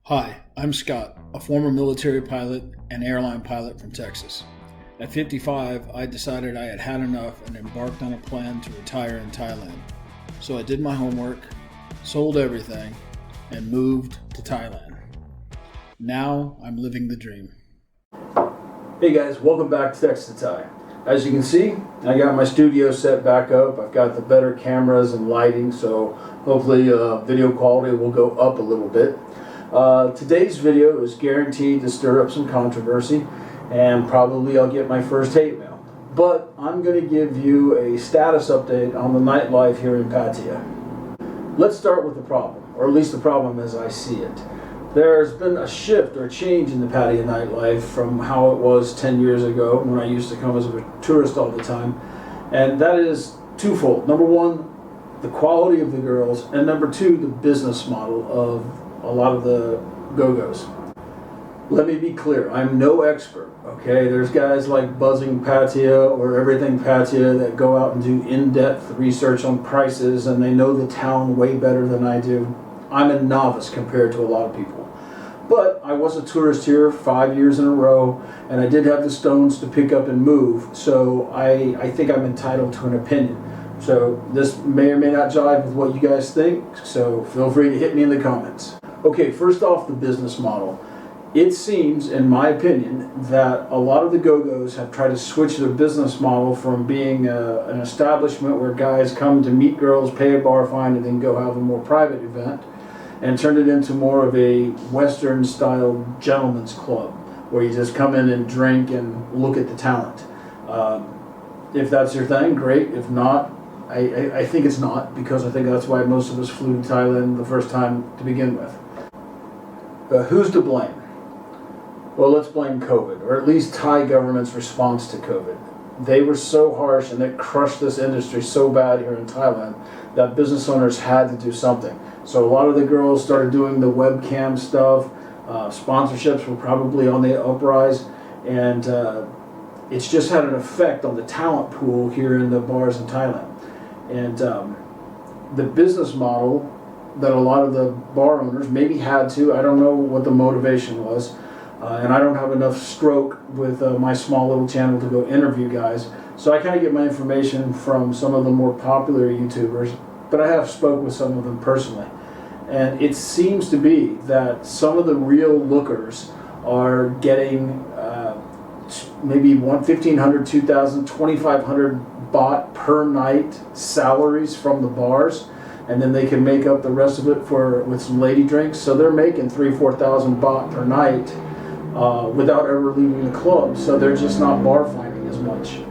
Hi, I'm Scott, a former military pilot and airline pilot from Texas. At 55, I decided I had had enough and embarked on a plan to retire in Thailand. So I did my homework, sold everything, and moved to Thailand. Now I'm living the dream. Hey guys, welcome back to Texas to Thai. As you can see, I got my studio set back up. I've got the better cameras and lighting, so hopefully video quality will go up a little bit. Today's video is guaranteed to stir up some controversy, and probably I'll get my first hate mail. But I'm going to give you a status update on the nightlife here in Pattaya. Let's start with the problem, or at least the problem as I see it. There's been a shift or change in the Pattaya nightlife from how it was 10 years ago when I used to come as a tourist all the time, and that is twofold. Number one, the quality of the girls, and number two, the business model of a lot of the go-go's. Let me be clear, I'm no expert, okay? There's guys like Buzzing Pattaya or Everything Pattaya that go out and do in-depth research on prices, and they know the town way better than I do. I'm a novice compared to a lot of people. But I was a tourist here 5 years in a row, and I did have the stones to pick up and move, so I think I'm entitled to an opinion. So this may or may not jive with what you guys think, so feel free to hit me in the comments. Okay, first off, the business model. It seems, in my opinion, that a lot of the go-go's have tried to switch their business model from being an establishment where guys come to meet girls, pay a bar fine, and then go have a more private event, and turned it into more of a Western-style gentleman's club, where you just come in and drink and look at the talent. If that's your thing, great. If not, I think it's not, because I think that's why most of us flew to Thailand the first time to begin with. Who's to blame? Well, let's blame COVID, or at least Thai government's response to COVID. They were so harsh and it crushed this industry so bad here in Thailand that business owners had to do something. So a lot of the girls started doing the webcam stuff. Sponsorships were probably on the uprise, and it's just had an effect on the talent pool here in the bars in Thailand. And the business model that a lot of the bar owners maybe had to, I don't know what the motivation was, and I don't have enough stroke with my small little channel to go interview guys, so I kind of get my information from some of the more popular YouTubers, but I have spoke with some of them personally. And it seems to be that some of the real lookers are getting maybe $1,500, $2,000, $2,500 baht per night salaries from the bars, and then they can make up the rest of it with some lady drinks. So they're making 3,000-4,000 baht per night without ever leaving the club. So they're just not bar finding as much.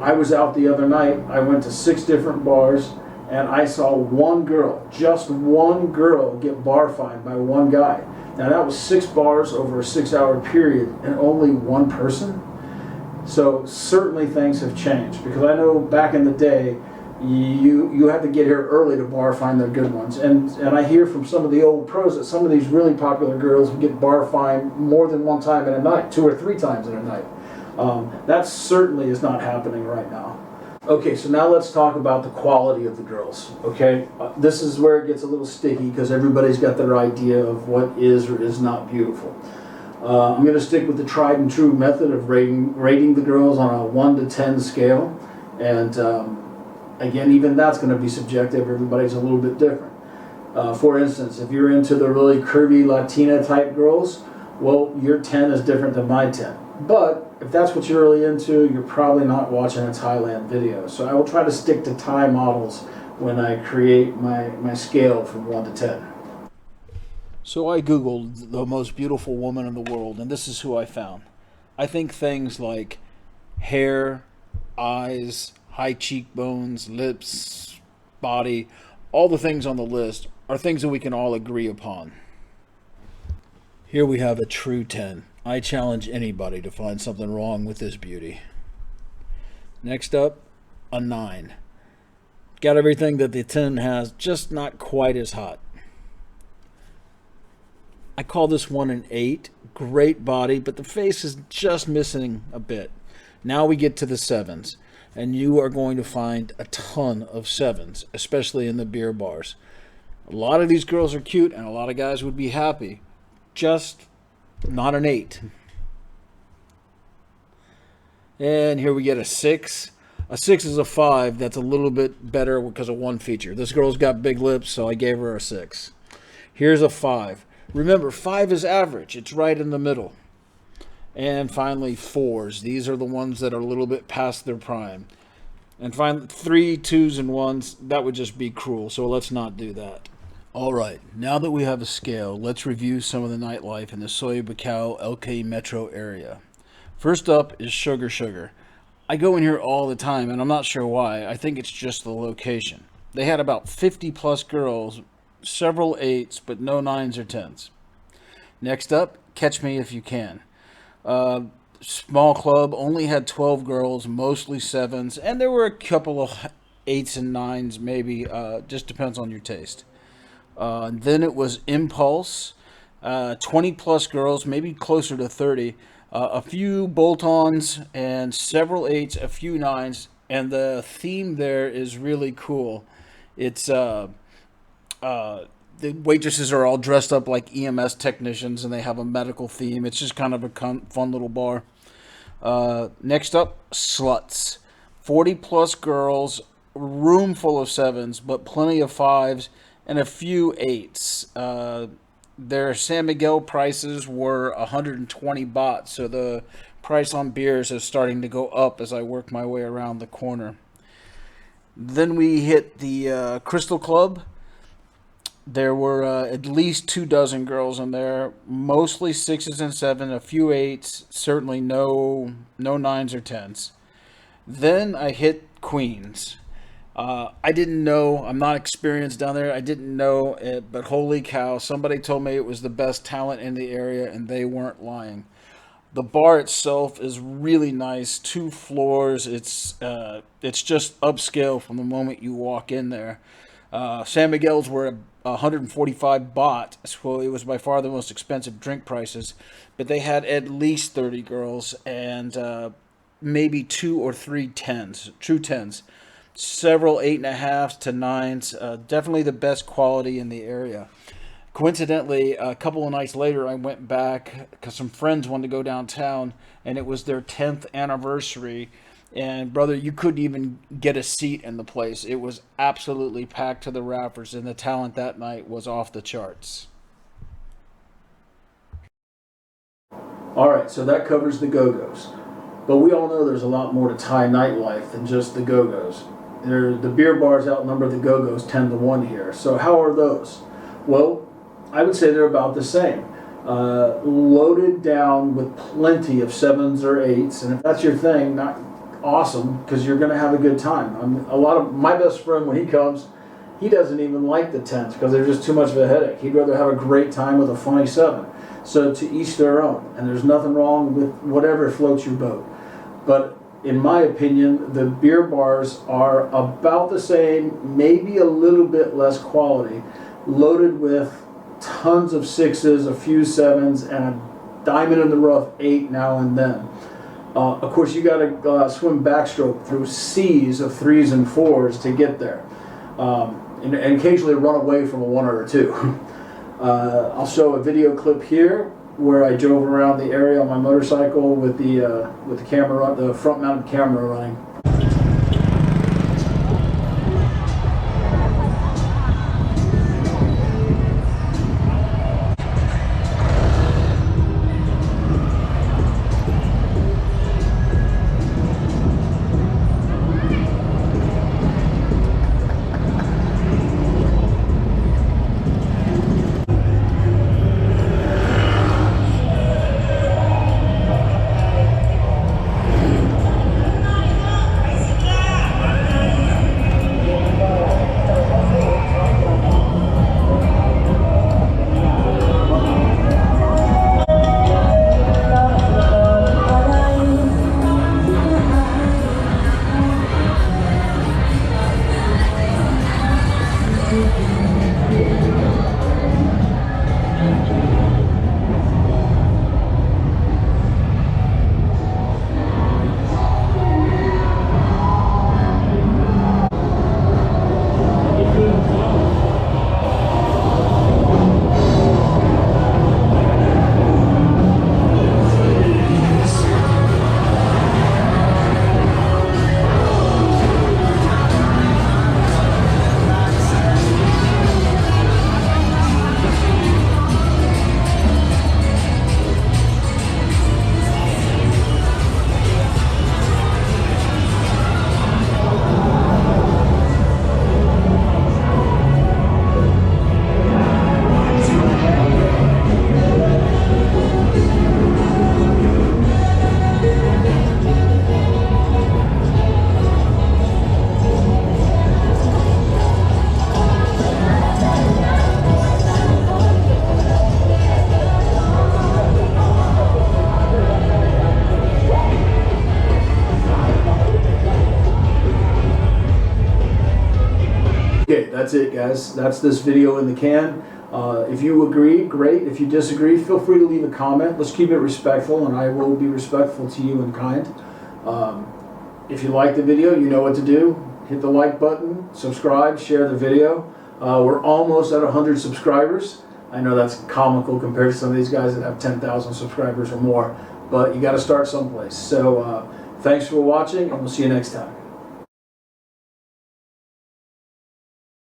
I was out the other night. I went to 6 different bars, and I saw one girl, just one girl, get bar fined by one guy. Now that was 6 bars over a 6-hour period, and only one person. So certainly things have changed, because I know back in the day, you had to get here early to bar find the good ones, and I hear from some of the old pros that some of these really popular girls would get bar fined more than one time in a night, 2 or 3 times in a night. That certainly is not happening right now. Okay, so now let's talk about the quality of the girls. Okay, this is where it gets a little sticky, because everybody's got their idea of what is or is not beautiful. I'm going to stick with the tried and true method of rating the girls on a 1 to 10 scale, and again, even that's going to be subjective. Everybody's a little bit different. For instance, if you're into the really curvy Latina type girls, well, your 10 is different than my 10. But if that's what you're really into, you're probably not watching a Thailand video. So I will try to stick to Thai models when I create my scale from 1 to 10. So I Googled the most beautiful woman in the world, and this is who I found. I think things like hair, eyes, high cheekbones, lips, body, all the things on the list are things that we can all agree upon. Here we have a true 10. I challenge anybody to find something wrong with this beauty. Next up, a 9. Got everything that the 10 has, just not quite as hot. I call this one an 8. Great body, but the face is just missing a bit. Now we get to the 7s, and you are going to find a ton of 7s, especially in the beer bars. A lot of these girls are cute, and a lot of guys would be happy. Just not an 8. And here we get a 6. A 6 is a 5. That's a little bit better because of one feature. This girl's got big lips, so I gave her a 6. Here's a 5. Remember, 5 is average. It's right in the middle. And finally, 4s. These are the ones that are a little bit past their prime. And finally, 3, 2s, and 1s, that would just be cruel, so let's not do that. All right, now that we have a scale, let's review some of the nightlife in the Soy Bacau LK metro area. First up is Sugar Sugar. I go in here all the time, and I'm not sure why. I think it's just the location. They had about 50 plus girls, several 8s, but no 9s or 10s. Next up, Catch Me If You Can. Small club, only had 12 girls, mostly 7s, and there were a couple of 8s and 9s, maybe. Just depends on your taste. Then it was Impulse, 20 plus girls, maybe closer to 30. A few bolt-ons and several 8s, a few 9s, and the theme there is really cool. It's the waitresses are all dressed up like EMS technicians, and they have a medical theme. It's just kind of a fun little bar. Next up, Sluts. 40 plus girls, room full of 7s, but plenty of 5s, and a few 8s. Their San Miguel prices were 120 baht, so the price on beers is starting to go up as I work my way around the corner. Then we hit the Crystal Club. There were at least 24 girls in there, mostly 6s and 7s, a few 8s, certainly no 9s or 10s. Then I hit Queens. I didn't know, I'm not experienced down there, I didn't know it, but holy cow, somebody told me it was the best talent in the area, and they weren't lying. The bar itself is really nice, 2 floors, it's just upscale from the moment you walk in there. San Miguel's were 145 baht, so it was by far the most expensive drink prices, but they had at least 30 girls, and maybe 2 or 3 10s, true 10s. Several 8.5s to 9s, definitely the best quality in the area. Coincidentally, a couple of nights later, I went back because some friends wanted to go downtown, and it was their 10th anniversary. And brother, you couldn't even get a seat in the place. It was absolutely packed to the rafters, and the talent that night was off the charts. All right, so that covers the Go-Go's. But we all know there's a lot more to Thai nightlife than just the Go-Go's. The beer bars outnumber the Go-Go's 10-1 here. So how are those? Well, I would say they're about the same. Loaded down with plenty of 7s or 8s, and if that's your thing, not awesome, because you're going to have a good time. A lot of my best friend, when he comes, he doesn't even like the 10s because they're just too much of a headache. He'd rather have a great time with a funny 7. So to each their own, and there's nothing wrong with whatever floats your boat. But in my opinion, the beer bars are about the same, maybe a little bit less quality, loaded with tons of 6s, a few 7s, and a diamond in the rough 8 now and then. Of course, you got to swim backstroke through seas of 3s and 4s to get there, and occasionally run away from a 1 or a 2. I'll show a video clip here where I drove around the area on my motorcycle with the camera, the front-mounted camera running. that's it, guys. That's this video in the can. If you agree, great. If you disagree, feel free to leave a comment. Let's keep it respectful, and I will be respectful to you and kind. If you like the video, you know what to do. Hit the like button, subscribe, share the video. We're almost at 100 subscribers. I know that's comical compared to some of these guys that have 10,000 subscribers or more, but you got to start someplace. So thanks for watching, and we'll see you next time.